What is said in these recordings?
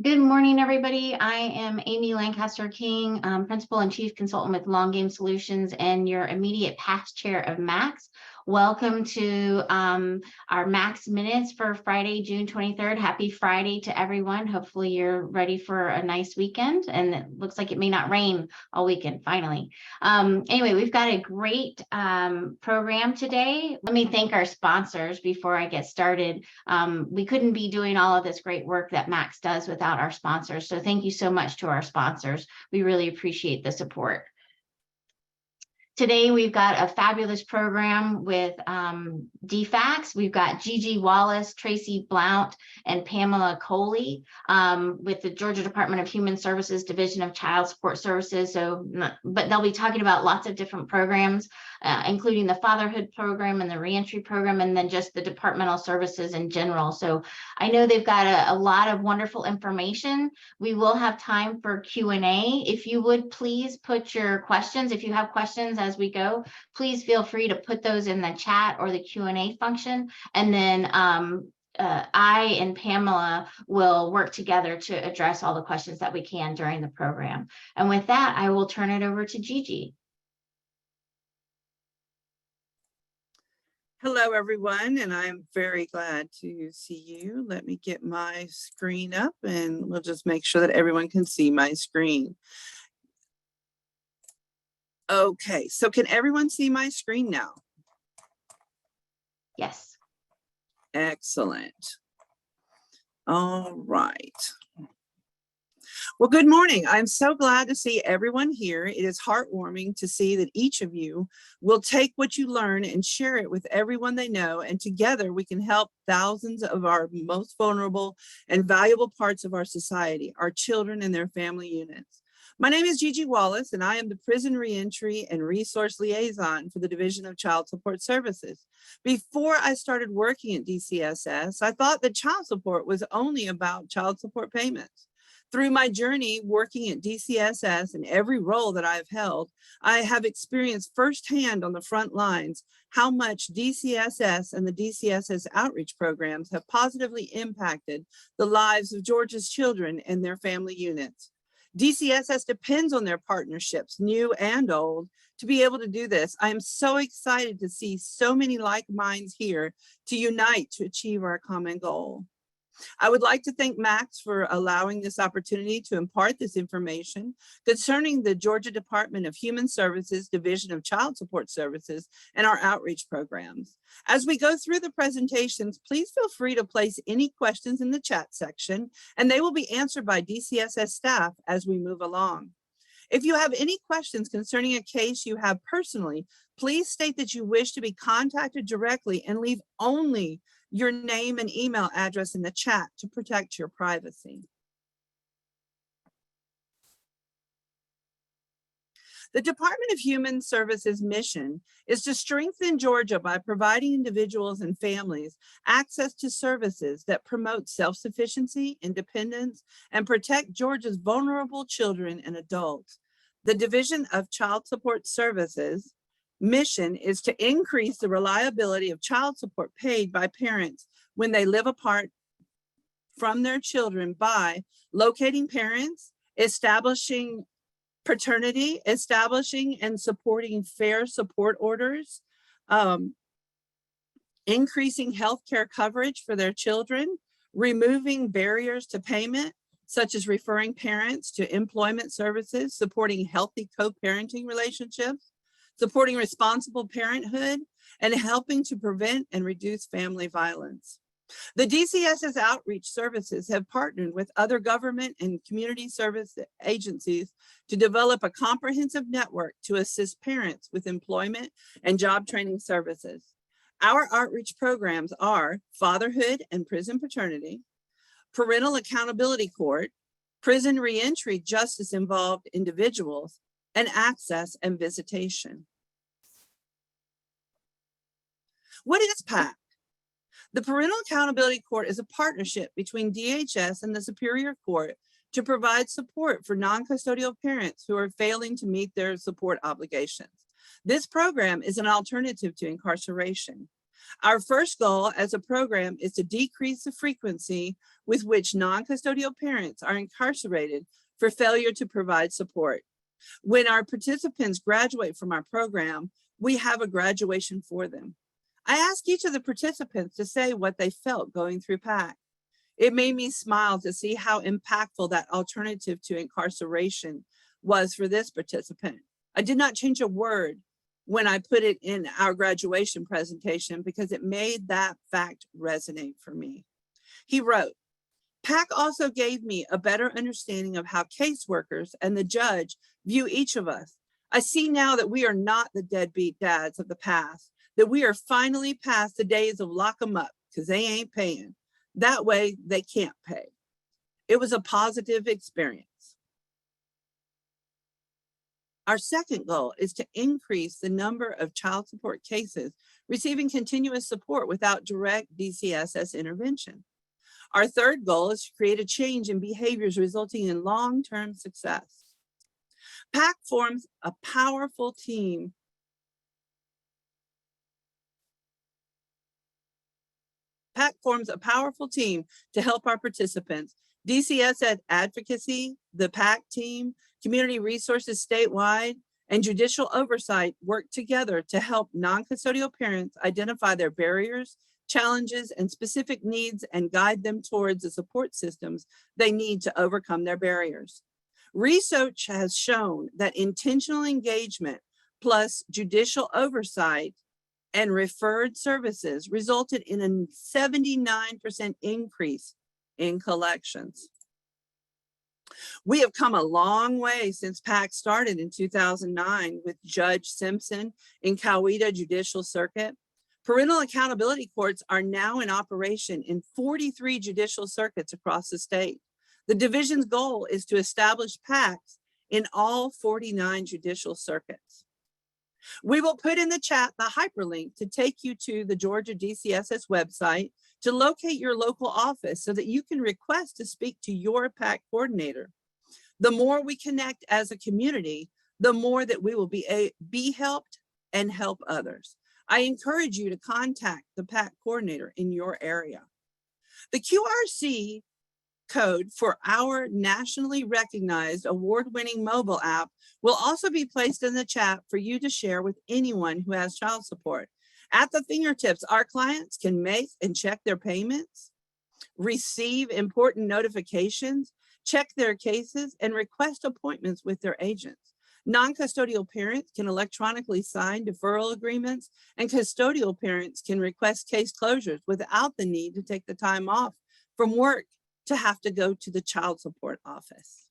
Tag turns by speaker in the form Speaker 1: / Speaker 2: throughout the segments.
Speaker 1: Good morning, everybody. I am Amy Lancaster King, Principal and Chief Consultant with Long Game Solutions and your immediate past chair of MAX. Welcome to our MAX Minutes for Friday, June 23rd. Happy Friday to everyone. Hopefully you're ready for a nice weekend, and it looks like it may not rain all weekend, finally. Anyway, we've got a great program today. Let me thank our sponsors before I get started. We couldn't be doing all of this great work that Max does without our sponsors. So thank you so much to our sponsors. We really appreciate the support. Today, we've got a fabulous program with DFACS. We've got Gigi Wallace, Tracy Blount, and Pamela Coley with the Georgia Department of Human Services Division of Child Support Services. But they'll be talking about lots of different programs, including the Fatherhood Program and the Reentry Program, and then just the departmental services in general. So I know they've got a lot of wonderful information. We will have time for Q&A. If you would please put your questions, if you have questions as we go, please feel free to put those in the chat or the Q&A function. And then I and Pamela will work together to address all the questions that we can during the program. And with that, I will turn it over to Gigi.
Speaker 2: Hello, everyone, and I'm very glad to see you. Let me get my screen up and we'll just make sure that everyone can see my screen. Okay, so can everyone see my screen now?
Speaker 1: Yes.
Speaker 2: Excellent. All right. Well, good morning. I'm so glad to see everyone here. It is heartwarming to see that each of you will take what you learn and share it with everyone they know, and together we can help thousands of our most vulnerable and valuable parts of our society, our children and their family units. My name is Gigi Wallace, and I am the Prison Reentry and Resource Liaison for the Division of Child Support Services. Before I started working at DCSS, I thought that child support was only about child support payments. Through my journey working at DCSS and every role that I've held, I have experienced firsthand on the front lines how much DCSS and the DCSS outreach programs have positively impacted the lives of Georgia's children and their family units. DCSS depends on their partnerships, new and old, to be able to do this. I am so excited to see so many like minds here to unite to achieve our common goal. I would like to thank Max for allowing this opportunity to impart this information concerning the Georgia Department of Human Services Division of Child Support Services and our outreach programs. As we go through the presentations, please feel free to place any questions in the chat section, and they will be answered by DCSS staff as we move along. If you have any questions concerning a case you have personally, please state that you wish to be contacted directly and leave only your name and email address in the chat to protect your privacy. The Department of Human Services mission is to strengthen Georgia by providing individuals and families access to services that promote self-sufficiency, independence, and protect Georgia's vulnerable children and adults. The Division of Child Support Services mission is to increase the reliability of child support paid by parents when they live apart from their children by locating parents, establishing paternity, establishing and supporting fair support orders, increasing healthcare coverage for their children, removing barriers to payment, such as referring parents to employment services, supporting healthy co-parenting relationships, supporting responsible parenthood, and helping to prevent and reduce family violence. The DCSS outreach services have partnered with other government and community service agencies to develop a comprehensive network to assist parents with employment and job training services. Our outreach programs are Fatherhood and Prison Paternity, Parental Accountability Court, Prison Reentry Justice Involved Individuals, and Access and Visitation. What is PAC? The Parental Accountability Court is a partnership between DHS and the Superior Court to provide support for non-custodial parents who are failing to meet their support obligations. This program is an alternative to incarceration. Our first goal as a program is to decrease the frequency with which non-custodial parents are incarcerated for failure to provide support. When our participants graduate from our program, we have a graduation for them. I asked each of the participants to say what they felt going through PAC. It made me smile to see how impactful that alternative to incarceration was for this participant. I did not change a word when I put it in our graduation presentation because it made that fact resonate for me. He wrote, PAC also gave me a better understanding of how caseworkers and the judge view each of us. I see now that we are not the deadbeat dads of the past, that we are finally past the days of lock them up because they ain't paying. That way they can't pay. It was a positive experience. Our second goal is to increase the number of child support cases receiving continuous support without direct DCSS intervention. Our third goal is to create a change in behaviors resulting in long-term success. PAC forms a powerful team to help our participants. DCSS advocacy, the PAC team, community resources statewide, and judicial oversight work together to help non-custodial parents identify their barriers, challenges, and specific needs and guide them towards the support systems they need to overcome their barriers. Research has shown that intentional engagement plus judicial oversight and referred services resulted in a 79% increase in collections. We have come a long way since PAC started in 2009 with Judge Simpson in Coweta Judicial Circuit. Parental accountability courts are now in operation in 43 judicial circuits across the state. The division's goal is to establish PACs in all 49 judicial circuits. We will put in the chat the hyperlink to take you to the Georgia DCSS website to locate your local office so that you can request to speak to your PAC coordinator. The more we connect as a community, the more that we will be helped and help others. I encourage you to contact the PAC coordinator in your area. The QRC code for our nationally recognized award-winning mobile app will also be placed in the chat for you to share with anyone who has child support. At the fingertips, our clients can make and check their payments, receive important notifications, check their cases, and request appointments with their agents. Non-custodial parents can electronically sign deferral agreements, and custodial parents can request case closures without the need to take the time off from work to have to go to the child support office.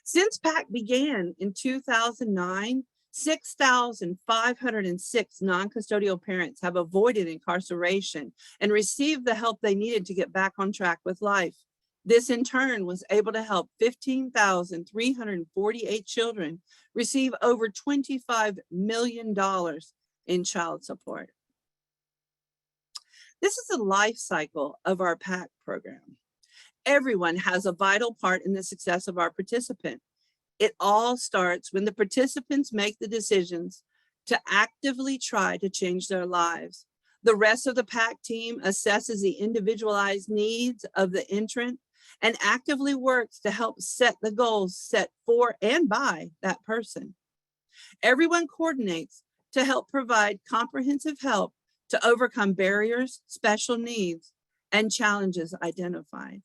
Speaker 2: Since PAC began in 2009, 6,506 non-custodial parents have avoided incarceration and received the help they needed to get back on track with life. This in turn was able to help 15,348 children receive over $25 million in child support. This is the life cycle of our PAC program. Everyone has a vital part in the success of our participant. It all starts when the participants make the decisions to actively try to change their lives. The rest of the PAC team assesses the individualized needs of the entrant and actively works to help set the goals set for and by that person. Everyone coordinates to help provide comprehensive help to overcome barriers, special needs, and challenges identified.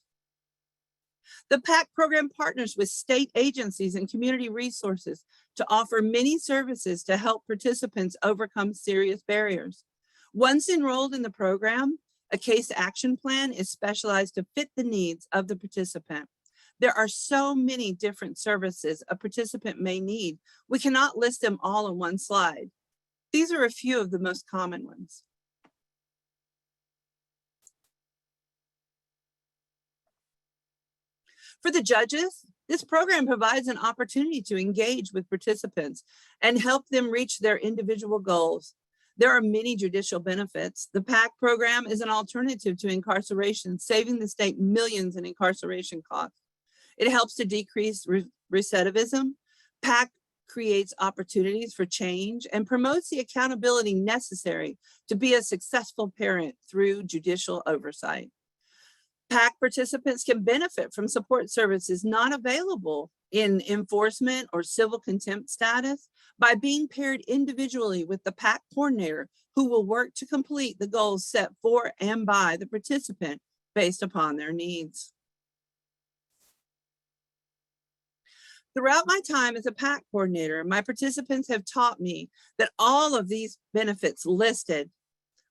Speaker 2: The PAC program partners with state agencies and community resources to offer many services to help participants overcome serious barriers. Once enrolled in the program, a case action plan is specialized to fit the needs of the participant. There are so many different services a participant may need. We cannot list them all in one slide. These are a few of the most common ones. For the judges, this program provides an opportunity to engage with participants and help them reach their individual goals. There are many judicial benefits. The PAC program is an alternative to incarceration, saving the state millions in incarceration costs. It helps to decrease recidivism. PAC creates opportunities for change, and promotes the accountability necessary to be a successful parent through judicial oversight. PAC participants can benefit from support services not available in enforcement or civil contempt status by being paired individually with the PAC coordinator who will work to complete the goals set for and by the participant based upon their needs. Throughout my time as a PAC coordinator, my participants have taught me that all of these benefits listed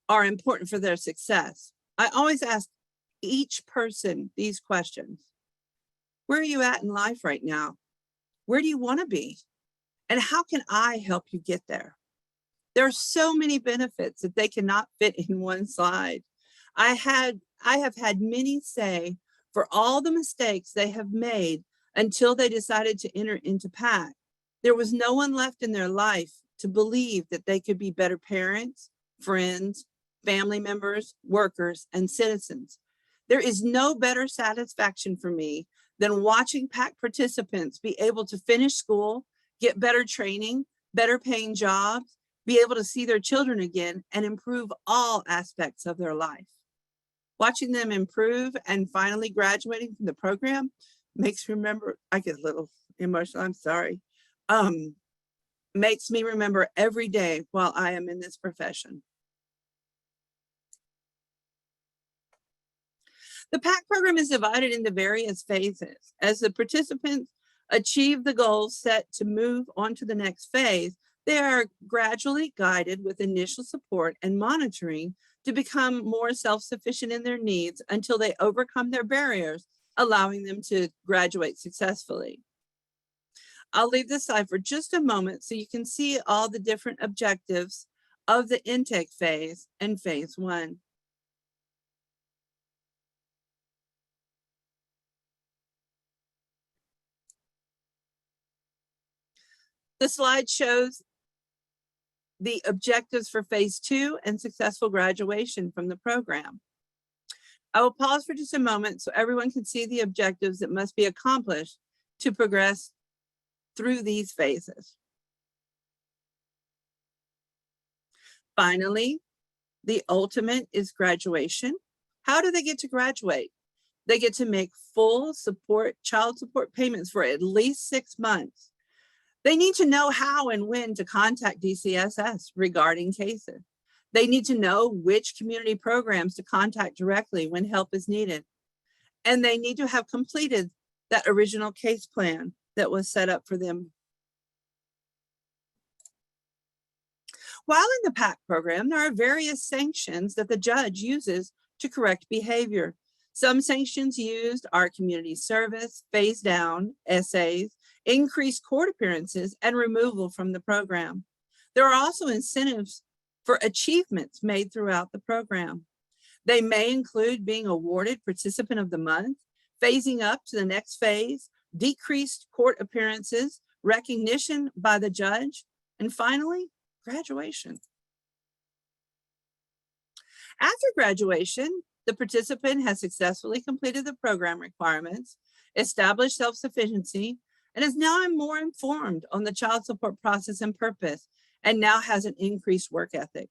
Speaker 2: are important for their success. I always ask each person these questions. Where are you at in life right now? Where do you want to be? And how can I help you get there? There are so many benefits that they cannot fit in one slide. I have had many say for all the mistakes they have made until they decided to enter into PAC, there was no one left in their life to believe that they could be better parents, friends, family members, workers, and citizens. There is no better satisfaction for me than watching PAC participants be able to finish school, get better training, better paying jobs, be able to see their children again, and improve all aspects of their life. Watching them improve and finally graduating from the program makes me remember, I get a little emotional, I'm sorry, makes me remember every day while I am in this profession. The PAC program is divided into various phases. As the participants achieve the goals set to move on to the next phase, they are gradually guided with initial support and monitoring to become more self-sufficient in their needs until they overcome their barriers, allowing them to graduate successfully. I'll leave this slide for just a moment so you can see all the different objectives of the intake phase and phase one. The slide shows the objectives for phase two and successful graduation from the program. I will pause for just a moment so everyone can see the objectives that must be accomplished to progress through these phases. Finally, the ultimate is graduation. How do they get to graduate? They get to make full support, child support payments for at least 6 months. They need to know how and when to contact DCSS regarding cases. They need to know which community programs to contact directly when help is needed. And they need to have completed that original case plan that was set up for them. While in the PAC program, there are various sanctions that the judge uses to correct behavior. Some sanctions used are community service, phase down, essays, increased court appearances, and removal from the program. There are also incentives for achievements made throughout the program. They may include being awarded Participant of the Month, phasing up to the next phase, decreased court appearances, recognition by the judge, and finally, graduation. After graduation, the participant has successfully completed the program requirements, established self-sufficiency, and is now more informed on the child support process and purpose, and now has an increased work ethic.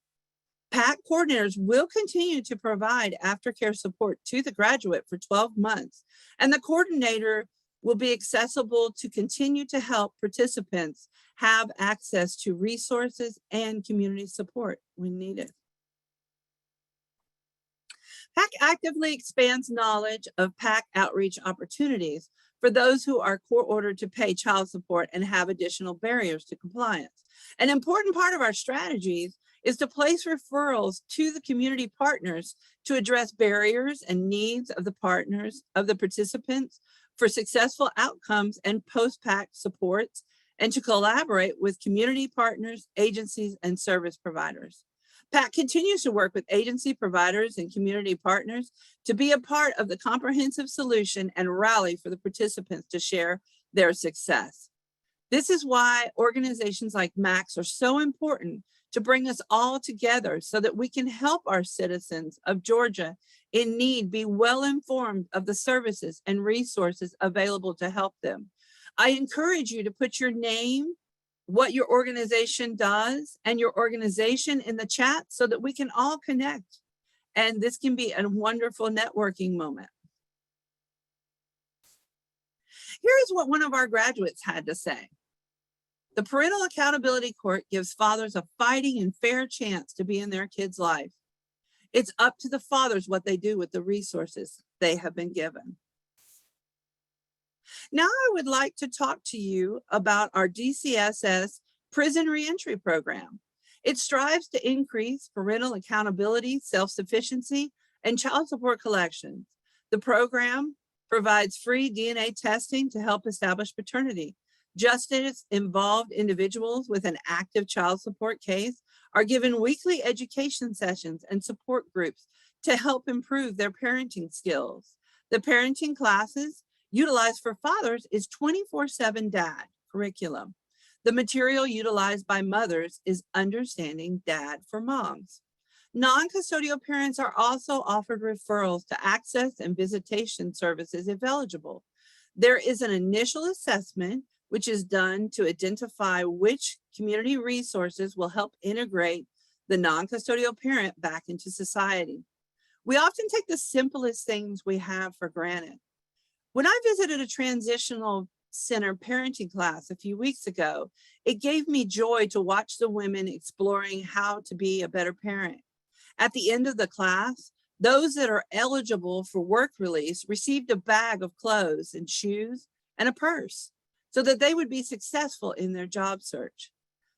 Speaker 2: PAC coordinators will continue to provide aftercare support to the graduate for 12 months, and the coordinator will be accessible to continue to help participants have access to resources and community support when needed. PAC actively expands knowledge of PAC outreach opportunities for those who are court-ordered to pay child support and have additional barriers to compliance. An important part of our strategies is to place referrals to the community partners to address barriers and needs of the partners, of the participants for successful outcomes and post-PAC supports, and to collaborate with community partners, agencies, and service providers. PAC continues to work with agency providers and community partners to be a part of the comprehensive solution and rally for the participants to share their success. This is why organizations like MACS are so important to bring us all together so that we can help our citizens of Georgia in need be well informed of the services and resources available to help them. I encourage you to put your name what your organization does and your organization in the chat so that we can all connect. And this can be a wonderful networking moment. Here's what one of our graduates had to say. The Parental Accountability Court gives fathers a fighting and fair chance to be in their kid's life. It's up to the fathers what they do with the resources they have been given. Now I would like to talk to you about our DCSS Prison Reentry Program. It strives to increase parental accountability, self-sufficiency, and child support collections. The program provides free DNA testing to help establish paternity. Justice-involved individuals with an active child support case are given weekly education sessions and support groups to help improve their parenting skills. The parenting classes utilized for fathers is 24/7 DAD curriculum. The material utilized by mothers is Understanding Dad for Moms. Non-custodial parents are also offered referrals to Access and Visitation Services if eligible. There is an initial assessment which is done to identify which community resources will help integrate the non-custodial parent back into society. We often take the simplest things we have for granted. When I visited a transitional center parenting class a few weeks ago, it gave me joy to watch the women exploring how to be a better parent. At the end of the class, those that are eligible for work release received a bag of clothes and shoes and a purse so that they would be successful in their job search.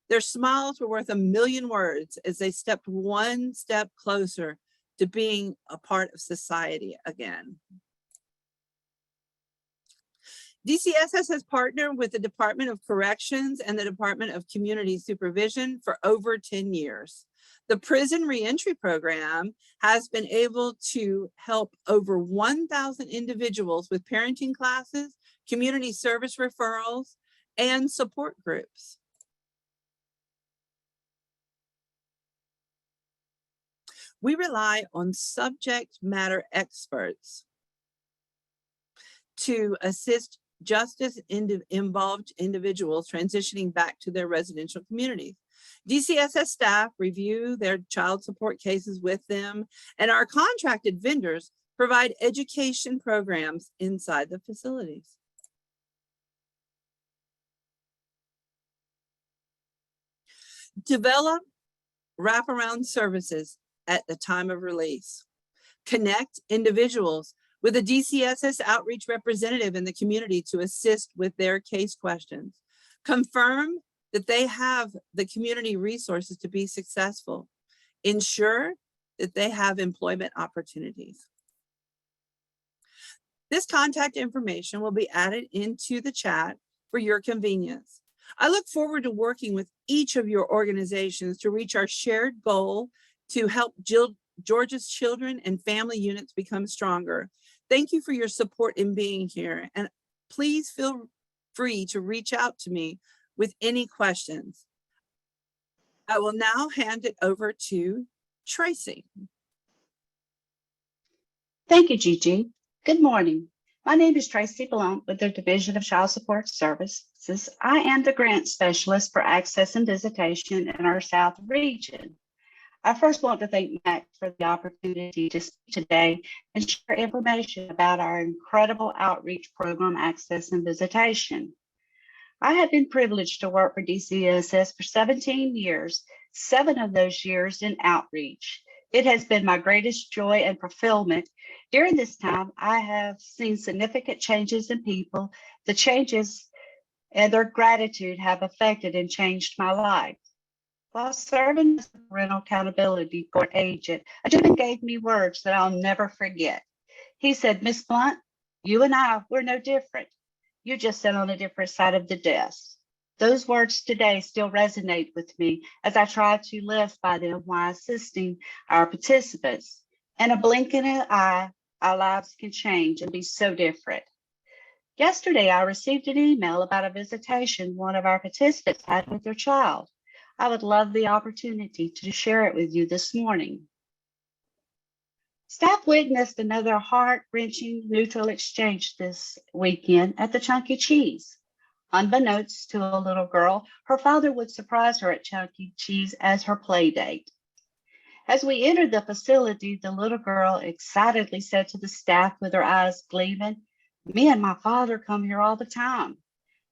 Speaker 2: Their smiles were worth a million words as they stepped one step closer to being a part of society again. DCSS has partnered with the Department of Corrections and the Department of Community Supervision for over 10 years. The Prison Reentry Program has been able to help over 1,000 individuals with parenting classes, community service referrals, and support groups. We rely on subject matter experts to assist justice-involved individuals transitioning back to their residential communities. DCSS staff review their child support cases with them, and our contracted vendors provide education programs inside the facilities. Develop wraparound services at the time of release. Connect individuals with a DCSS outreach representative in the community to assist with their case questions. Confirm that they have the community resources to be successful. Ensure that they have employment opportunities. This contact information will be added into the chat for your convenience. I look forward to working with each of your organizations to reach our shared goal to help Georgia's children and family units become stronger. Thank you for your support in being here, and please feel free to reach out to me with any questions. I will now hand it over to Tracy.
Speaker 3: Thank you, Gigi. Good morning. My name is Tracy Blount with the Division of Child Support Services. I am the grant specialist for Access and Visitation in our South region. I first want to thank Max for the opportunity to speak today and share information about our incredible outreach program, Access and Visitation. I have been privileged to work for DCSS for 17 years, 7 of those years in outreach. It has been my greatest joy and fulfillment. During this time, I have seen significant changes in people. The changes and their gratitude have affected and changed my life. While serving as a parental accountability court agent, a gentleman gave me words that I'll never forget. He said, "Miss Blount, you and I, we're no different. You just sit on a different side of the desk." Those words today still resonate with me as I try to live by them while assisting our participants. In a blink of an eye, our lives can change and be so different. Yesterday, I received an email about a visitation one of our participants had with their child. I would love the opportunity to share it with you this morning. Staff witnessed another heart-wrenching neutral exchange this weekend at the Chunky Cheese. Unbeknownst to a little girl, her father would surprise her at Chuck E. Cheese as her play date. As we entered the facility, the little girl excitedly said to the staff with her eyes gleaming, "Me and my father come here all the time."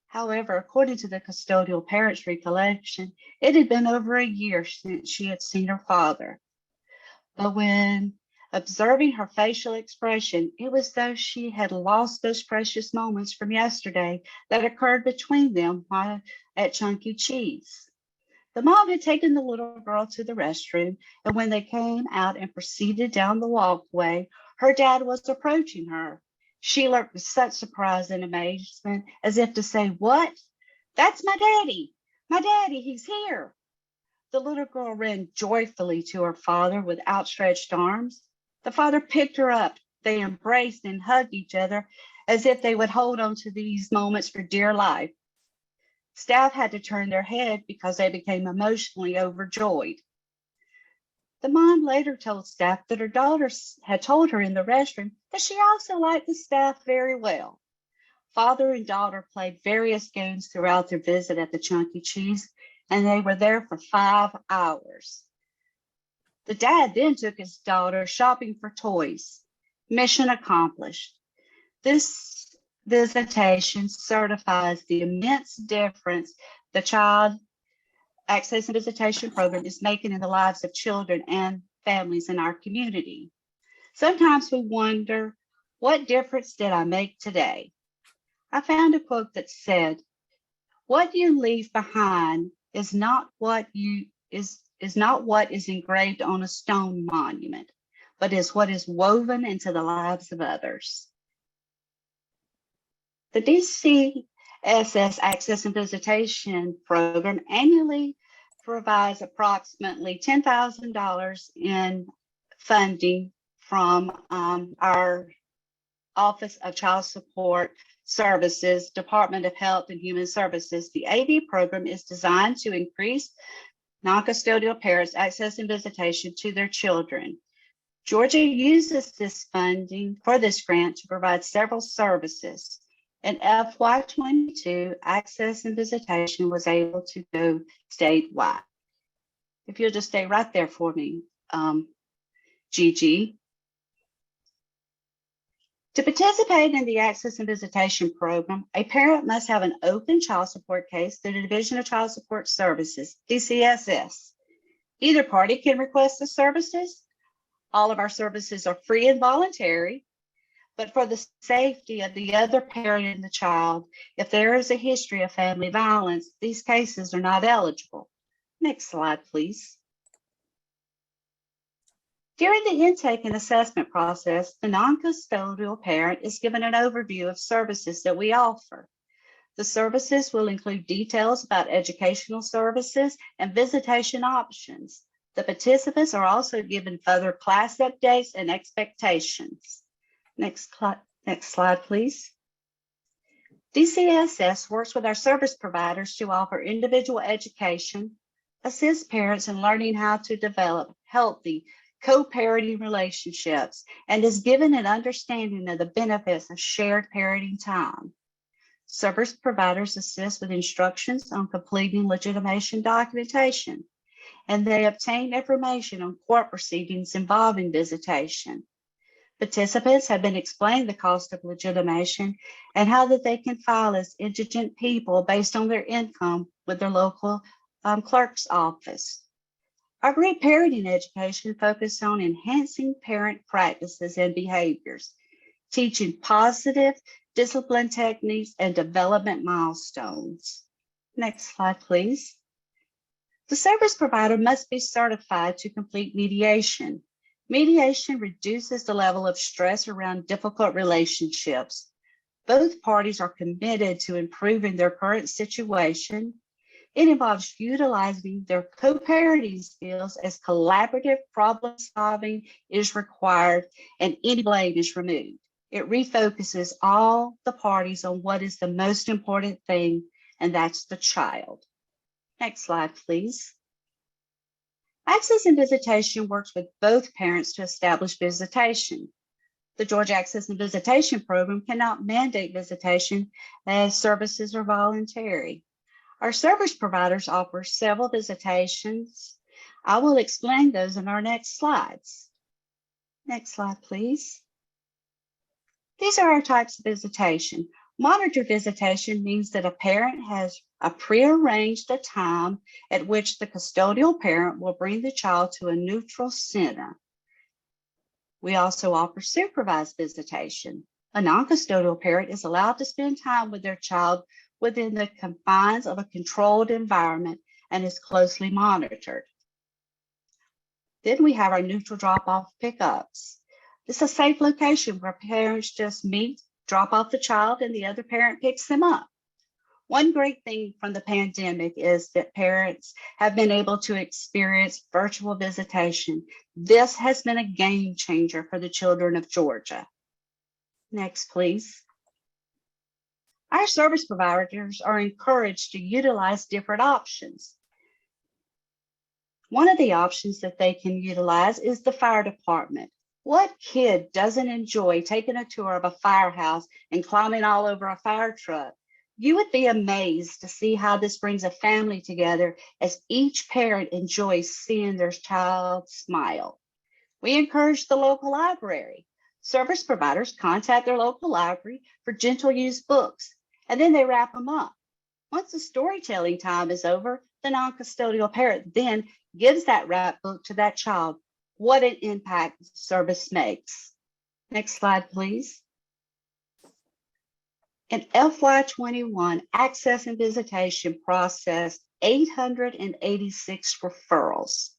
Speaker 3: However, according to the custodial parent's recollection, it had been over a year since she had seen her father. But when observing her facial expression, it was as though she had lost those precious moments from yesterday that occurred between them while at Chuck E. Cheese. The mom had taken the little girl to the restroom, and when they came out and proceeded down the walkway, her dad was approaching her. She looked with such surprise and amazement, as if to say, "What? That's my daddy! My daddy, he's here!" The little girl ran joyfully to her father with outstretched arms. The father picked her up. They embraced and hugged each other as if they would hold on to these moments for dear life. Staff had to turn their head because they became emotionally overjoyed. The mom later told staff that her daughter had told her in the restroom that she also liked the staff very well. Father and daughter played various games throughout their visit at the Chuck E. Cheese, and they were there for 5 hours. The dad then took his daughter shopping for toys. Mission accomplished. This visitation certifies the immense difference the Child Access and Visitation Program is making in the lives of children and families in our community. Sometimes we wonder, what difference did I make today? I found a quote that said, "What you leave behind is not what is engraved on a stone monument, but is what is woven into the lives of others." The DCSS Access and Visitation Program annually provides approximately $10,000 in funding from our Office of Child Support Services, Department of Health and Human Services. The AV program is designed to increase non-custodial parents' access and visitation to their children. Georgia uses this funding for this grant to provide several services. In FY22, access and visitation was able to go statewide. If you'll just stay right there for me, Gigi. To participate in the Access and Visitation Program, a parent must have an open child support case through the Division of Child Support Services, DCSS. Either party can request the services. All of our services are free and voluntary, but for the safety of the other parent and the child, if there is a history of family violence, these cases are not eligible. Next slide, please. During the intake and assessment process, the non-custodial parent is given an overview of services that we offer. The services will include details about educational services and visitation options. The participants are also given further class updates and expectations. Next slide, please. DCSS works with our service providers to offer individual education, assist parents in learning how to develop healthy co-parenting relationships, and is given an understanding of the benefits of shared parenting time. Service providers assist with instructions on completing legitimation documentation, and they obtain information on court proceedings involving visitation. Participants have been explained the cost of legitimation and how that they can file as indigent people based on their income with their local clerk's office. Our group parenting education focuses on enhancing parent practices and behaviors, teaching positive discipline techniques and development milestones. Next slide, please. The service provider must be certified to complete mediation. Mediation reduces the level of stress around difficult relationships. Both parties are committed to improving their current situation. It involves utilizing their co-parenting skills as collaborative problem solving is required and any blame is removed. It refocuses all the parties on what is the most important thing, and that's the child. Next slide, please. Access and visitation works with both parents to establish visitation. The Georgia Access and Visitation Program cannot mandate visitation as services are voluntary. Our service providers offer several visitations. I will explain those in our next slides. Next slide, please. These are our types of visitation. Monitored visitation means that a parent has a prearranged time at which the custodial parent will bring the child to a neutral center. We also offer supervised visitation. A non-custodial parent is allowed to spend time with their child within the confines of a controlled environment and is closely monitored. Then we have our neutral drop-off pickups. It's a safe location where parents just meet, drop off the child, and the other parent picks them up. One great thing from the pandemic is that parents have been able to experience virtual visitation. This has been a game changer for the children of Georgia. Next, please. Our service providers are encouraged to utilize different options. One of the options that they can utilize is the fire department. What kid doesn't enjoy taking a tour of a firehouse and climbing all over a fire truck? You would be amazed to see how this brings a family together as each parent enjoys seeing their child smile. We encourage the local library. Service providers contact their local library for gentle use books, and then they wrap them up. Once the storytelling time is over, the non-custodial parent then gives that wrap book to that child. What an impact the service makes. Next slide, please. In FY21, Access and Visitation processed 886 referrals.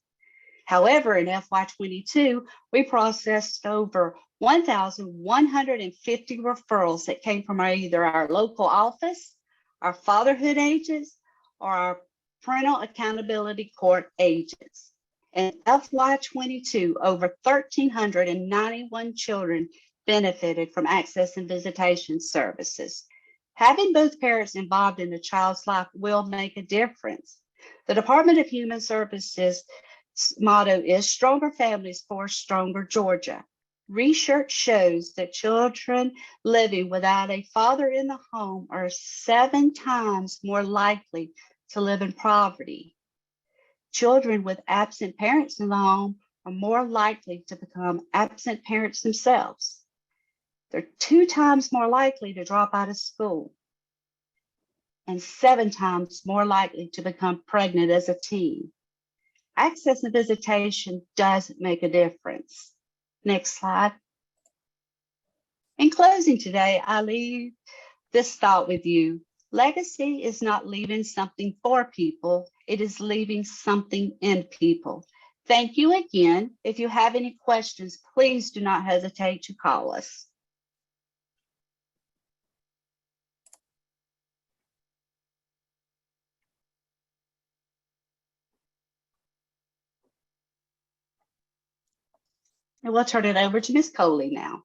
Speaker 3: However, in FY22, we processed over 1,150 referrals that came from either our local office, our fatherhood agents, or our parental accountability court agents. In FY22, over 1,391 children benefited from Access and Visitation Services. Having both parents involved in a child's life will make a difference. The Department of Human Services motto is Stronger Families for Stronger Georgia. Research shows that children living without a father in the home are 7 times more likely to live in poverty. Children with absent parents in the home are more likely to become absent parents themselves. They're 2 times more likely to drop out of school and 7 times more likely to become pregnant as a teen. Access and visitation does make a difference. Next slide. In closing today, I leave this thought with you. Legacy is not leaving something for people, it is leaving something in people. Thank you again. If you have any questions, please do not hesitate to call us. And we'll turn it over to Ms. Coley now.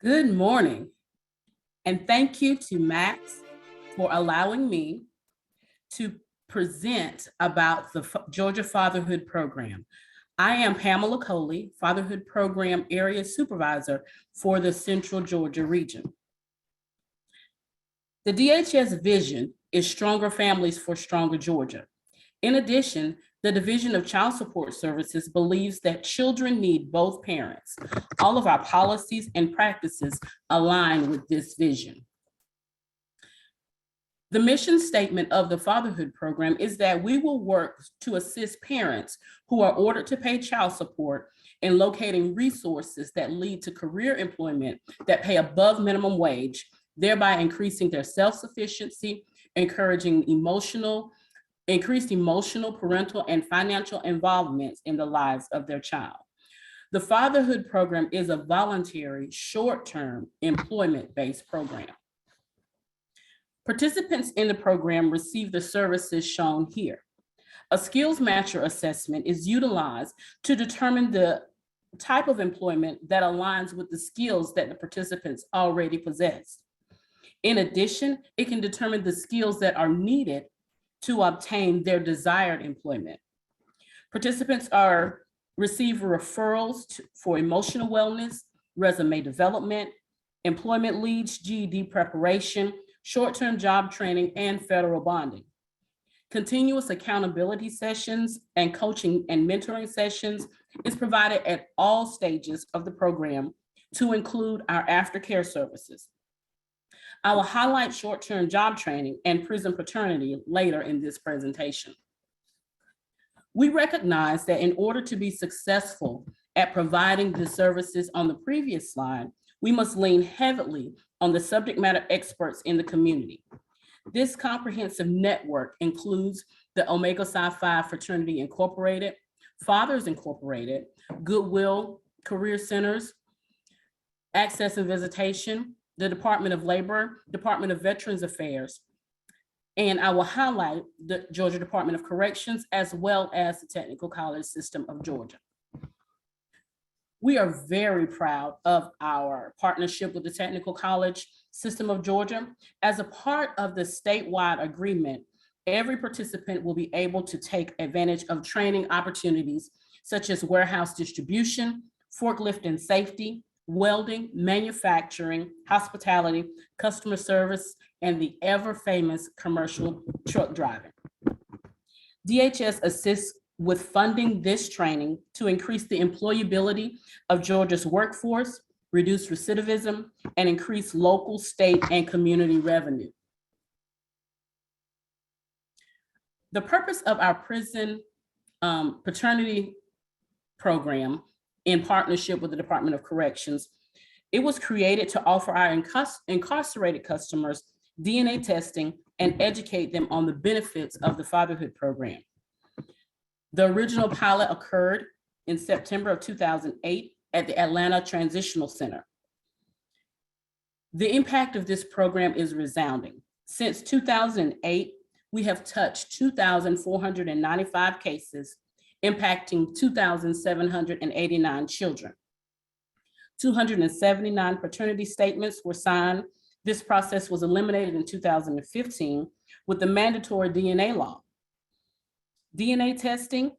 Speaker 4: Good morning, and thank you to Max for allowing me to present about the Georgia Fatherhood Program. I am Pamela Coley, Fatherhood Program Area Supervisor for the Central Georgia region. The DHS vision is stronger families for stronger Georgia. In addition, the Division of Child Support Services believes that children need both parents. All of our policies and practices align with this vision. The mission statement of the Fatherhood Program is that we will work to assist parents who are ordered to pay child support in locating resources that lead to career employment that pay above minimum wage, thereby increasing their self-sufficiency, encouraging increased emotional, parental, and financial involvement in the lives of their child. The Fatherhood Program is a voluntary, short-term, employment-based program. Participants in the program receive the services shown here. A skills matcher assessment is utilized to determine the type of employment that aligns with the skills that the participants already possess. In addition, it can determine the skills that are needed to obtain their desired employment. Participants receive referrals for emotional wellness, resume development, employment leads, GED preparation, short-term job training, and federal bonding. Continuous accountability sessions and coaching and mentoring sessions is provided at all stages of the program to include our aftercare services. I will highlight short-term job training and prison paternity later in this presentation. We recognize that in order to be successful at providing the services on the previous slide, we must lean heavily on the subject matter experts in the community. This comprehensive network includes the Omega Psi Phi Fraternity Incorporated, Fathers Incorporated, Goodwill Career Centers, Access and Visitation, the Department of Labor, Department of Veterans Affairs, and I will highlight the Georgia Department of Corrections as well as the Technical College System of Georgia. We are very proud of our partnership with the Technical College System of Georgia. As a part of the statewide agreement, every participant will be able to take advantage of training opportunities such as warehouse distribution, forklift and safety, welding, manufacturing, hospitality, customer service, and the ever famous commercial truck driving. DHS assists with funding this training to increase the employability of Georgia's workforce, reduce recidivism, and increase local, state, and community revenue. The purpose of our prison paternity program in partnership with the Department of Corrections, it was created to offer our incarcerated customers DNA testing and educate them on the benefits of the Fatherhood Program. The original pilot occurred in September of 2008 at the Atlanta Transitional Center. The impact of this program is resounding. Since 2008, we have touched 2,495 cases, impacting 2,789 children. 279 paternity statements were signed. This process was eliminated in 2015 with the mandatory DNA law. DNA testing,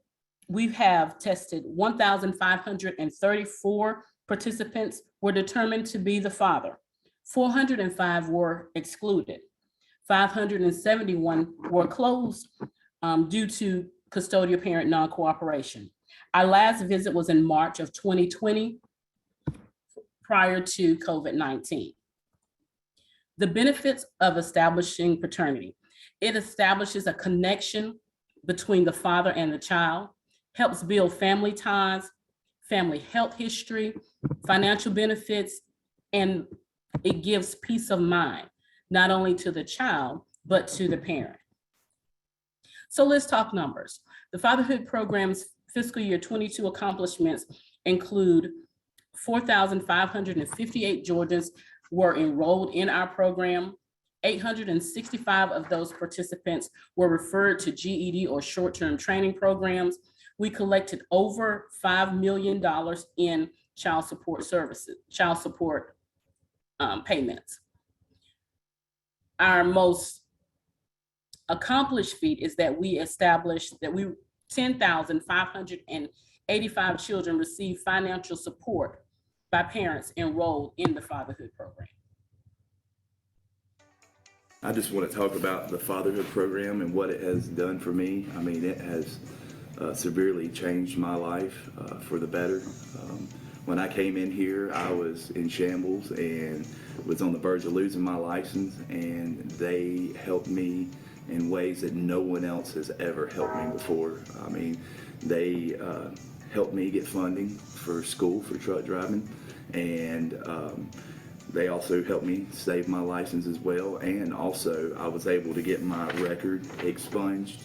Speaker 4: we have tested 1,534 participants were determined to be the father. 405 were excluded. 571 were closed due to custodial parent non-cooperation. Our last visit was in March of 2020, prior to COVID-19. The benefits of establishing paternity. It establishes a connection between the father and the child, helps build family ties, family health history, financial benefits, and it gives peace of mind, not only to the child, but to the parent. So let's talk numbers. The Fatherhood Program's fiscal year 22 accomplishments include 4,558 Georgians were enrolled in our program. 865 of those participants were referred to GED or short-term training programs. We collected over $5 million in child support services, child support payments. Our most accomplished feat is that we established that 10,585 children receive financial support by parents enrolled in the Fatherhood Program.
Speaker 5: I just want to talk about the Fatherhood Program and what it has done for me. I mean, it has severely changed my life for the better. When I came in here, I was in shambles and was on the verge of losing my license, and they helped me in ways that no one else has ever helped me before. I mean, they helped me get funding for school for truck driving, and they also helped me save my license as well. And also I was able to get my record expunged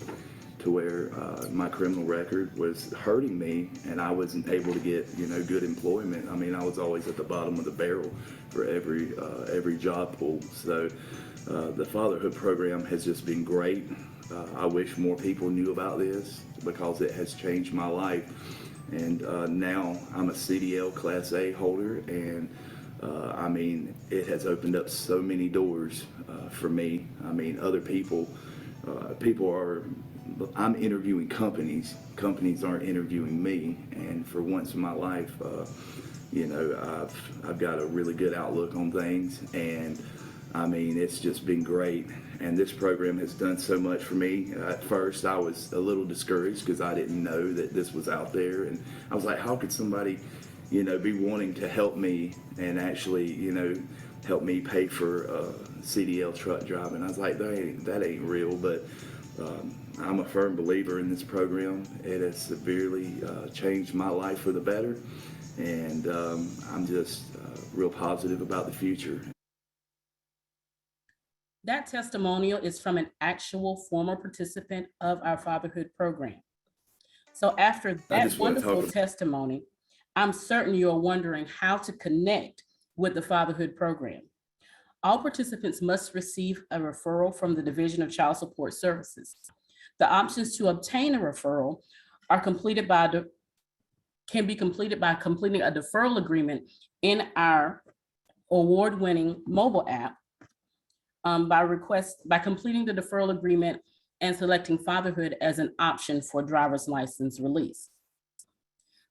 Speaker 5: to where my criminal record was hurting me, and I wasn't able to get, you know, good employment. I mean, I was always at the bottom of the barrel for every job pool. So the Fatherhood Program has just been great. I wish more people knew about this because it has changed my life. And now I'm a CDL Class A holder, and I mean, it has opened up so many doors for me. I mean, other people are, I'm interviewing companies aren't interviewing me. And for once in my life, you know, I've got a really good outlook on things, and I mean, it's just been great. And this program has done so much for me. At first, I was a little discouraged because I didn't know that this was out there. And I was like, how could somebody, you know, be wanting to help me and actually, you know, help me pay for CDL truck driving? I was like, that ain't real. But I'm a firm believer in this program. It has severely changed my life for the better. And I'm just real positive about the future.
Speaker 4: That testimonial is from an actual former participant of our Fatherhood Program. So after that wonderful testimony, I'm certain you're wondering how to connect with the Fatherhood Program. All participants must receive a referral from the Division of Child Support Services. The options to obtain a referral are can be completed by completing a deferral agreement in our award-winning mobile app, by completing the deferral agreement and selecting fatherhood as an option for driver's license release.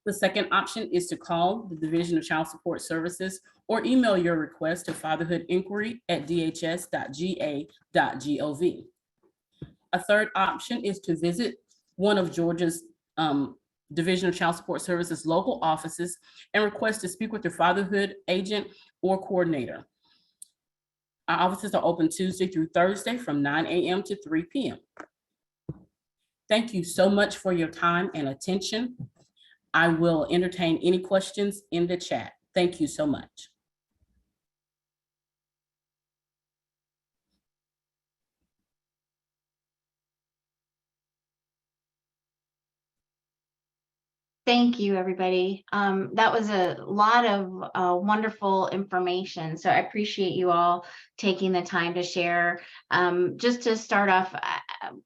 Speaker 4: The second option is to call the Division of Child Support Services or email your request to fatherhoodinquiry@dhs.ga.gov. A third option is to visit one of Georgia's Division of Child Support Services local offices and request to speak with your fatherhood agent or coordinator. Our offices are open Tuesday through Thursday from 9 a.m. to 3 p.m. Thank you so much for your time and attention. I will entertain any questions in the chat. Thank you so much.
Speaker 1: Thank you, everybody. That was a lot of wonderful information. So I appreciate you all taking the time to share. Just to start off,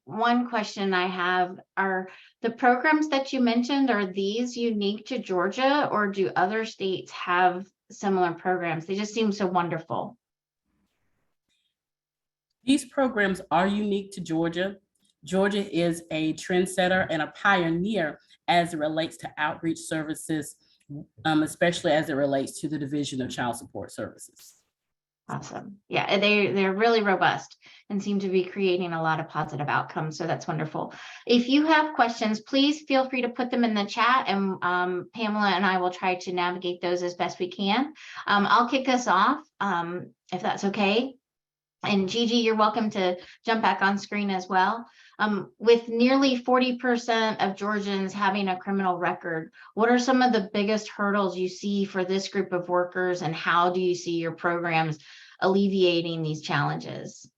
Speaker 1: one question I have are the programs that you mentioned, are these unique to Georgia, or do other states have similar programs? They just seem so wonderful.
Speaker 4: These programs are unique to Georgia. Georgia is a trendsetter and a pioneer as it relates to outreach services, especially as it relates to the Division of Child Support Services.
Speaker 1: Awesome. Yeah, they're really robust and seem to be creating a lot of positive outcomes. So that's wonderful. If you have questions, please feel free to put them in the chat, and Pamela and I will try to navigate those as best we can. I'll kick us off if that's okay. And Gigi, you're welcome to jump back on screen as well. With nearly 40% of Georgians having a criminal record, what are some of the biggest hurdles you see for this group of workers, and how do you see your programs alleviating these challenges?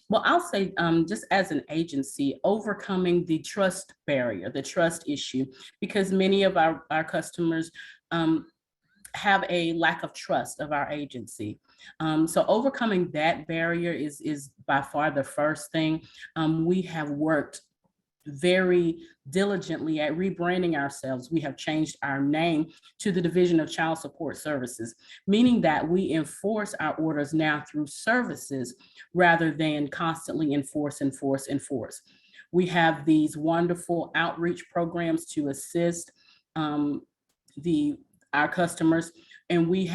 Speaker 4: Well, I'll say just as an agency, overcoming the trust barrier, the trust issue, because many of our customers have a lack of trust of our agency. So overcoming that barrier is by far the first thing. We have worked very diligently at rebranding ourselves. We have changed our name to the Division of Child Support Services, meaning that we enforce our orders now through services rather than constantly enforce. We have these wonderful outreach programs to assist our customers, and we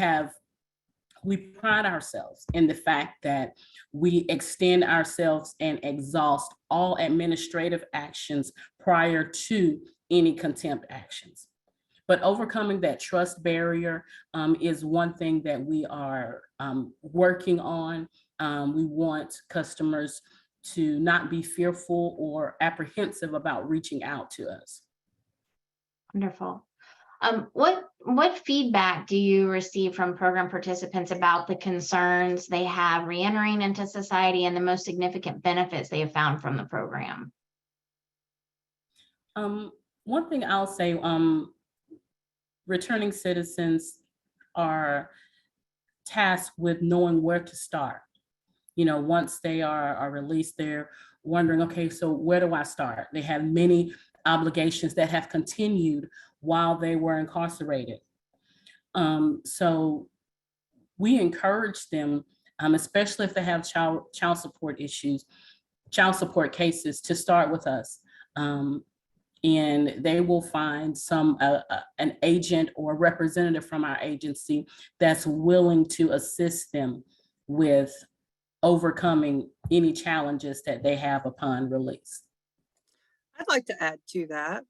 Speaker 4: pride ourselves in the fact that we extend ourselves and exhaust all administrative actions prior to any contempt actions. But overcoming that trust barrier is one thing that we are working on. We want customers to not be fearful or apprehensive about reaching out to us.
Speaker 1: Wonderful. What feedback do you receive from program participants about the concerns they have reentering into society and the most significant benefits they have found from the program?
Speaker 4: One thing I'll say, returning citizens are tasked with knowing where to start. Once they are released, they're wondering, okay, so where do I start? They have many obligations that have continued while they were incarcerated. So we encourage them, especially if they have child support issues, child support cases, to start with us. And they will find an agent or representative from our agency that's willing to assist them with overcoming any challenges that they have upon release.
Speaker 2: I'd like to add to that.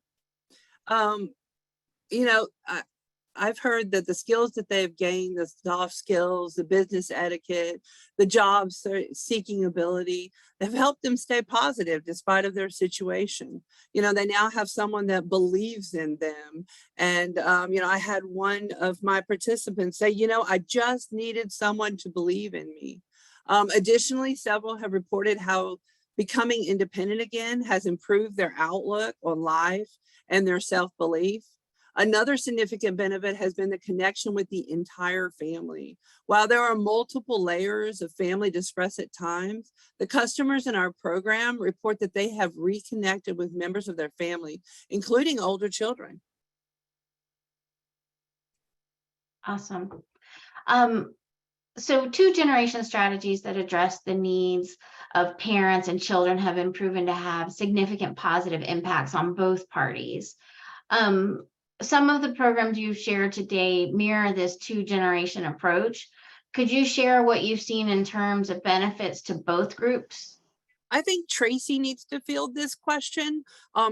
Speaker 2: I've heard that the skills that they've gained, the soft skills, the business etiquette, the job seeking ability, have helped them stay positive despite of their situation. They now have someone that believes in them. And, I had one of my participants say, I just needed someone to believe in me. Additionally, several have reported how becoming independent again has improved their outlook on life and their self-belief. Another significant benefit has been the connection with the entire family. While there are multiple layers of family distress at times, the customers in our program report that they have reconnected with members of their family, including older children.
Speaker 1: Awesome. So 2-generation strategies that address the needs of parents and children have been proven to have significant positive impacts on both parties. Some of the programs you've shared today mirror this 2-generation approach. Could you share what you've seen in terms of benefits to both groups?
Speaker 2: I think Tracy needs to field this question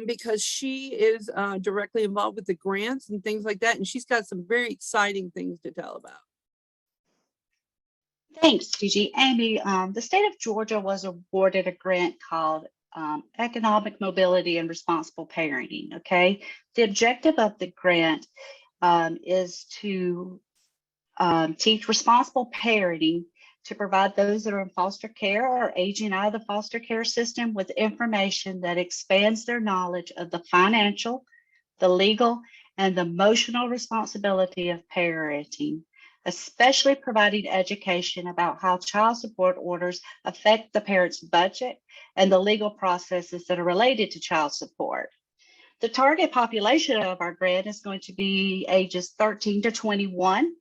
Speaker 2: because she is directly involved with the grants and things like that. And she's got some very exciting things to tell about.
Speaker 3: Thanks, Gigi. Amy, the state of Georgia was awarded a grant called Economic Mobility and Responsible Parenting, okay? The objective of the grant is to teach responsible parenting, to provide those that are in foster care or aging out of the foster care system with information that expands their knowledge of the financial, the legal, and the emotional responsibility of parenting, especially providing education about how child support orders affect the parent's budget and the legal processes that are related to child support. The target population of our grant is going to be ages 13 to 21.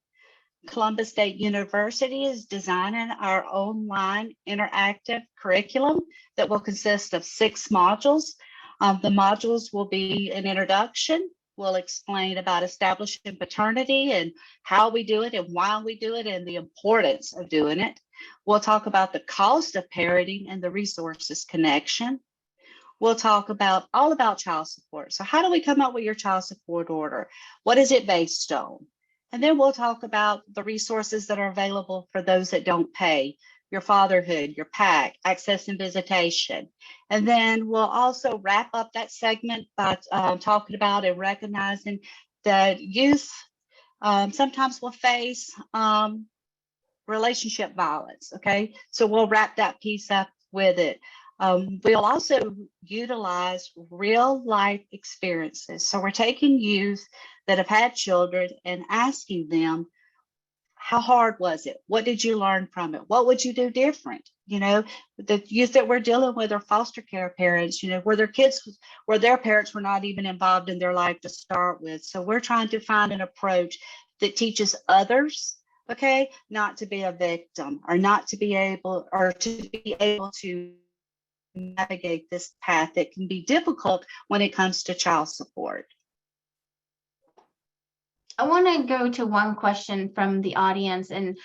Speaker 3: Columbus State University is designing our online interactive curriculum that will consist of 6 modules. The modules will be an introduction. We'll explain about establishing paternity and how we do it and why we do it and the importance of doing it. We'll talk about the cost of parenting and the resources connection. We'll talk about all about child support. So how do we come up with your child support order? What is it based on? And then we'll talk about the resources that are available for those that don't pay, your fatherhood, your PAC, access and visitation. And then we'll also wrap up that segment by talking about and recognizing that youth sometimes will face relationship violence, okay? So we'll wrap that piece up with it. We'll also utilize real life experiences. So we're taking youth that have had children and asking them, how hard was it? What did you learn from it? What would you do different? You know, the youth that we're dealing with are foster care parents, you know, where their parents were not even involved in their life to start with. So we're trying to find an approach that teaches others, okay, not to be a victim, or not to be able, or to be able to navigate this path that can be difficult when it comes to child support.
Speaker 1: I want to go to one question from the audience, and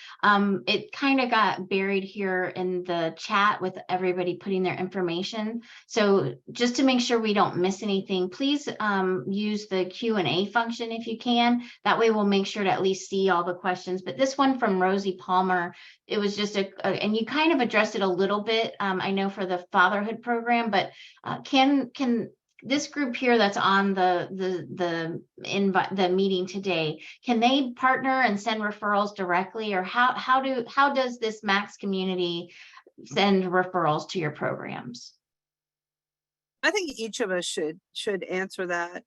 Speaker 1: it kind of got buried here in the chat with everybody putting their information. So just to make sure we don't miss anything, please use the Q&A function if you can. That way we'll make sure to at least see all the questions. But this one from Rosie Palmer, it was just and you kind of addressed it a little bit, I know, for the Fatherhood program, but can this group here that's on the meeting today, can they partner and send referrals directly, or how does this Max community send referrals to your programs?
Speaker 2: I think each of us should answer that.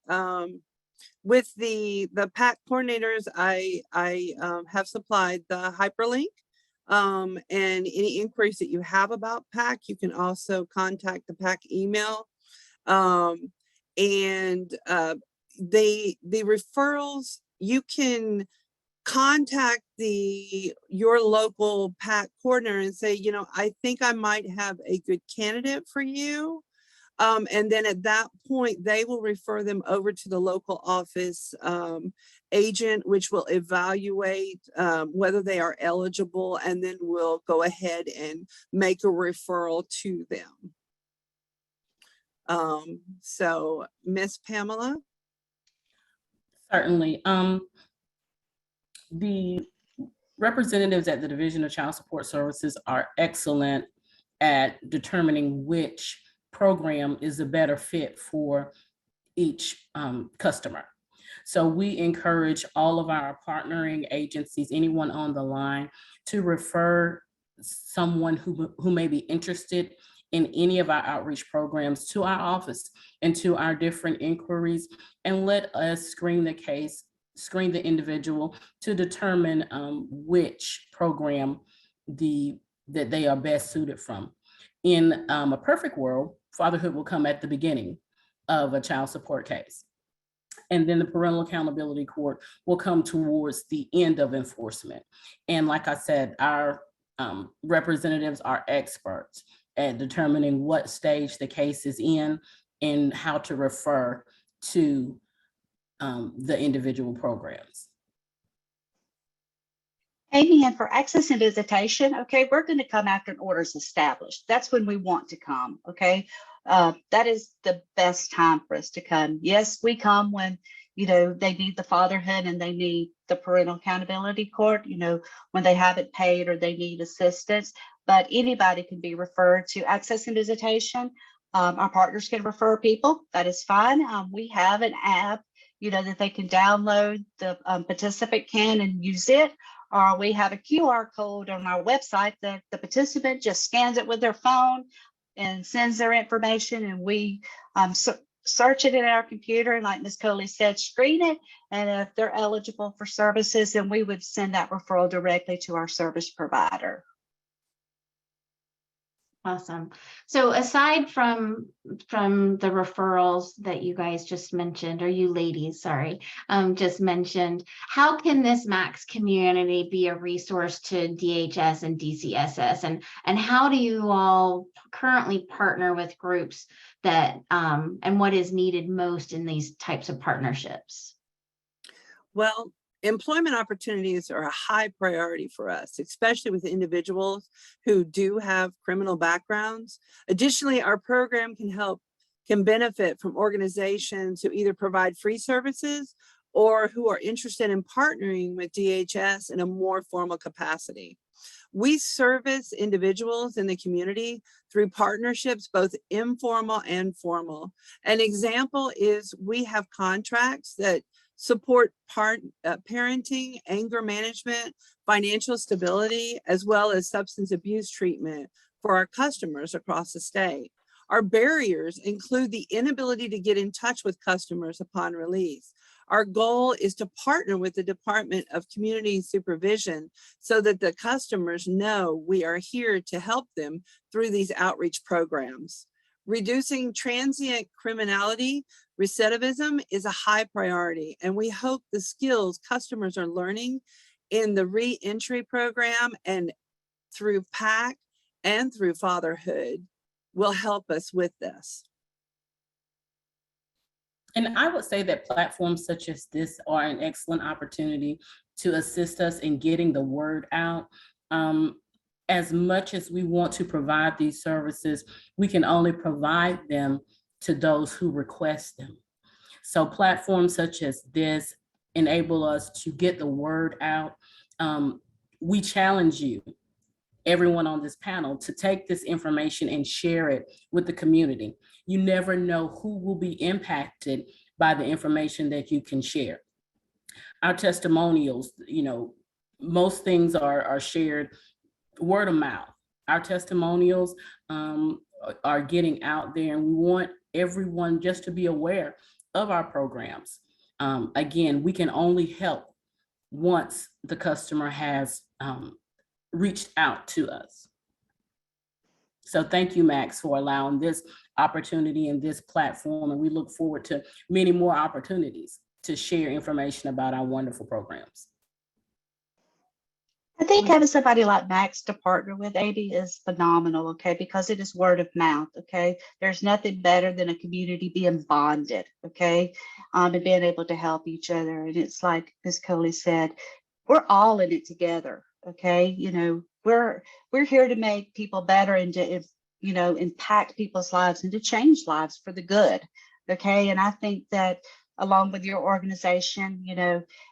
Speaker 2: With the PAC coordinators, I have supplied the hyperlink, and any inquiries that you have about PAC, you can also contact the PAC email. And the referrals, you can contact your local PAC coordinator and say, you know, I think I might have a good candidate for you. And then at that point, they will refer them over to the local office agent, which will evaluate whether they are eligible, and then we'll go ahead and make a referral to them. So Miss Pamela?
Speaker 4: Certainly. The representatives at the Division of Child Support Services are excellent at determining which program is a better fit for each customer. So we encourage all of our partnering agencies, anyone on the line, to refer someone who may be interested in any of our outreach programs to our office and to our different inquiries, and let us screen the individual to determine which program that they are best suited from. In a perfect world, fatherhood will come at the beginning of a child support case. And then the Parental Accountability Court will come towards the end of enforcement. And like I said, our representatives are experts at determining what stage the case is in and how to refer to the individual programs.
Speaker 3: Amy, and for access and visitation, okay, we're going to come after an order is established. That's when we want to come, okay? That is the best time for us to come. Yes, we come when, you know, they need the fatherhood and they need the parental accountability court, you know, when they haven't paid or they need assistance, but anybody can be referred to access and visitation. Our partners can refer people, that is fine. We have an app, you know, that they can download, the participant can and use it. Or we have a QR code on our website that the participant just scans it with their phone and sends their information, and we search it in our computer, and like Ms. Coley said, screen it, and if they're eligible for services, then we would send that referral directly to our service provider.
Speaker 1: Awesome. So aside from the referrals that you guys just mentioned, or you ladies, sorry, just mentioned, how can this Max community be a resource to DHS and DCSS? And how do you all currently partner with groups that, and what is needed most in these types of partnerships?
Speaker 2: Well, employment opportunities are a high priority for us, especially with individuals who do have criminal backgrounds. Additionally, our program can benefit from organizations who either provide free services or who are interested in partnering with DHS in a more formal capacity. We service individuals in the community through partnerships, both informal and formal. An example is we have contracts that support parenting, anger management, financial stability, as well as substance abuse treatment for our customers across the state. Our barriers include the inability to get in touch with customers upon release. Our goal is to partner with the Department of Community Supervision so that the customers know we are here to help them through these outreach programs. Reducing transient criminality, recidivism is a high priority, and we hope the skills customers are learning in the Reentry program and through PAC and through Fatherhood will help us with this.
Speaker 4: And I would say that platforms such as this are an excellent opportunity to assist us in getting the word out. As much as we want to provide these services, we can only provide them to those who request them. So platforms such as this enable us to get the word out. We challenge you, everyone on this panel, to take this information and share it with the community. You never know who will be impacted by the information that you can share. Our testimonials, most things are shared word of mouth. Our testimonials are getting out there, and we want everyone just to be aware of our programs. Again, we can only help once the customer has reached out to us. So thank you, Max, for allowing this opportunity and this platform, and we look forward to many more opportunities to share information about our wonderful programs.
Speaker 3: I think having somebody like Max to partner with, Adi, is phenomenal, okay, because it is word of mouth, okay? There's nothing better than a community being bonded, okay, and being able to help each other. And it's like Ms. Coley said, we're all in it together, okay? We're here to make people better and to, impact people's lives and to change lives for the good, okay? And I think that along with your organization,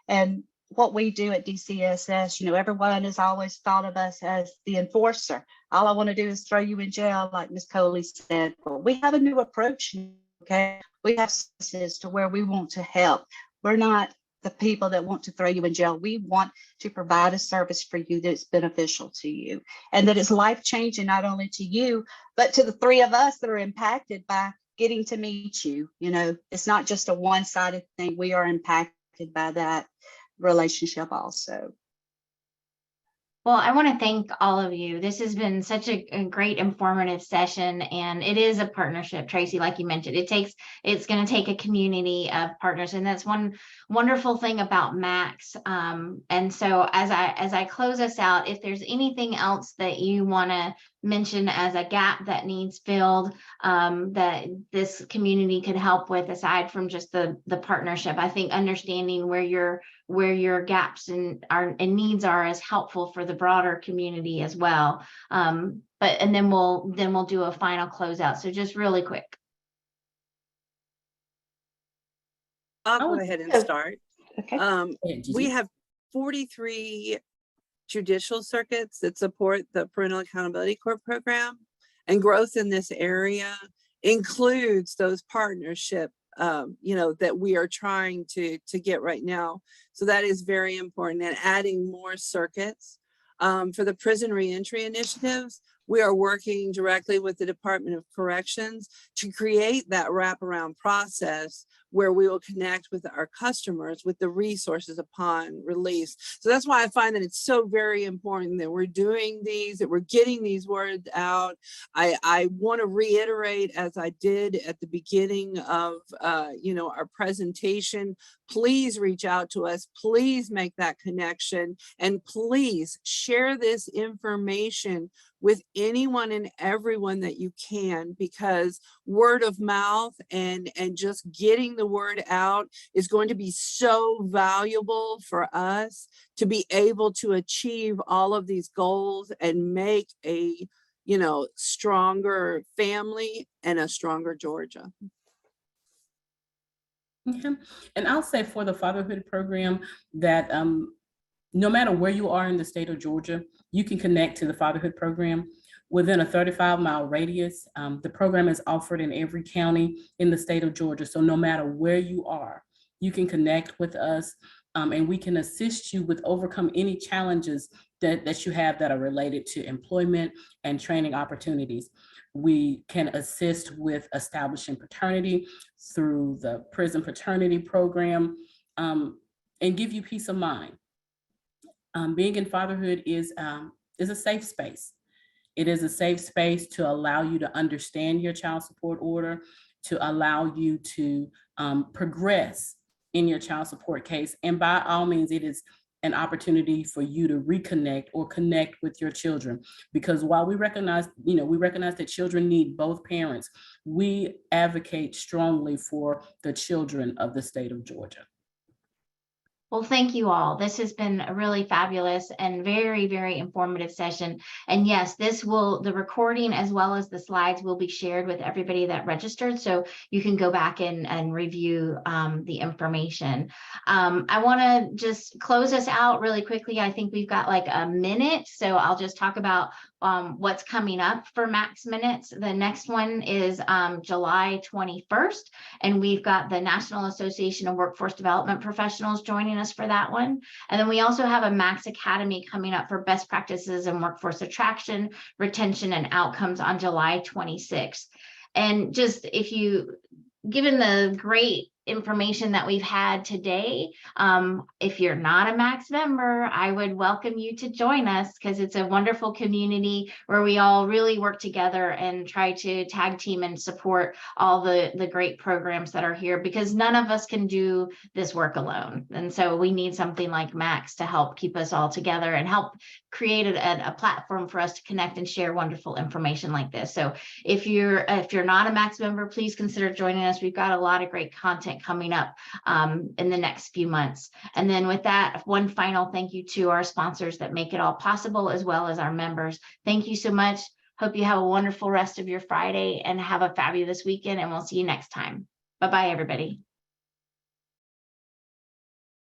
Speaker 3: and what we do at DCSS, everyone has always thought of us as the enforcer. All I want to do is throw you in jail, like Ms. Coley said. But we have a new approach, okay? We have services to where we want to help. We're not the people that want to throw you in jail. We want to provide a service for you that's beneficial to you and that is life-changing, not only to you, but to the three of us that are impacted by getting to meet you. It's not just a one-sided thing. We are impacted by that relationship also.
Speaker 1: Well, I want to thank all of you. This has been such a great informative session, and it is a partnership, Tracy, like you mentioned. It's going to take a community of partners, and that's one wonderful thing about Max. And so as I close us out, if there's anything else that you want to mention as a gap that needs filled, that this community could help with, aside from just the partnership, I think understanding where your gaps and needs are is helpful for the broader community as well. And then we'll do a final closeout. So just really quick.
Speaker 2: I'll go ahead and start.
Speaker 3: Okay.
Speaker 2: We have 43 judicial circuits that support the Parental Accountability Court program, and growth in this area includes those partnership that we are trying to get right now. So that is very important, and adding more circuits. For the Prison Reentry initiatives, we are working directly with the Department of Corrections to create that wraparound process where we will connect with our customers with the resources upon release. So that's why I find that it's so very important that we're doing these, that we're getting these words out. I want to reiterate, as I did at the beginning of our presentation, please reach out to us, please make that connection, and please share this information with anyone and everyone that you can, because word of mouth and just getting the word out is going to be so valuable for us to be able to achieve all of these goals and make a stronger family and a stronger Georgia.
Speaker 4: Okay. And I'll say for the Fatherhood program that no matter where you are in the state of Georgia, you can connect to the Fatherhood program within a 35-mile radius. The program is offered in every county in the state of Georgia. So no matter where you are, you can connect with us, and we can assist you with overcome any challenges that you have that are related to employment and training opportunities. We can assist with establishing paternity through the prison paternity program. and give you peace of mind. Being in fatherhood is a safe space. It is a safe space to allow you to understand your child support order, to allow you to progress in your child support case. And by all means, it is an opportunity for you to reconnect or connect with your children. Because while we recognize that children need both parents, we advocate strongly for the children of the state of Georgia.
Speaker 1: Well, thank you all. This has been a really fabulous and very, very informative session. And yes, the recording as well as the slides will be shared with everybody that registered. So you can go back and review the information. I want to just close us out really quickly. I think we've got like a minute. So I'll just talk about what's coming up for Max Minutes. The next one is July 21st. And we've got the National Association of Workforce Development Professionals joining us for that one. And then we also have a Max Academy coming up for best practices in workforce attraction, retention, and outcomes on July 26th. And just given the great information that we've had today, if you're not a Max member, I would welcome you to join us, because it's a wonderful community where we all really work together and try to tag team and support all the great programs that are here, because none of us can do this work alone. And so we need something like Max to help keep us all together and help create a platform for us to connect and share wonderful information like this. So if you're not a Max member, please consider joining us. We've got a lot of great content coming up in the next few months. And then with that, one final thank you to our sponsors that make it all possible, as well as our members. Thank you so much. Hope you have a wonderful rest of your Friday and have a fabulous weekend, and we'll see you next time. Bye-bye, everybody.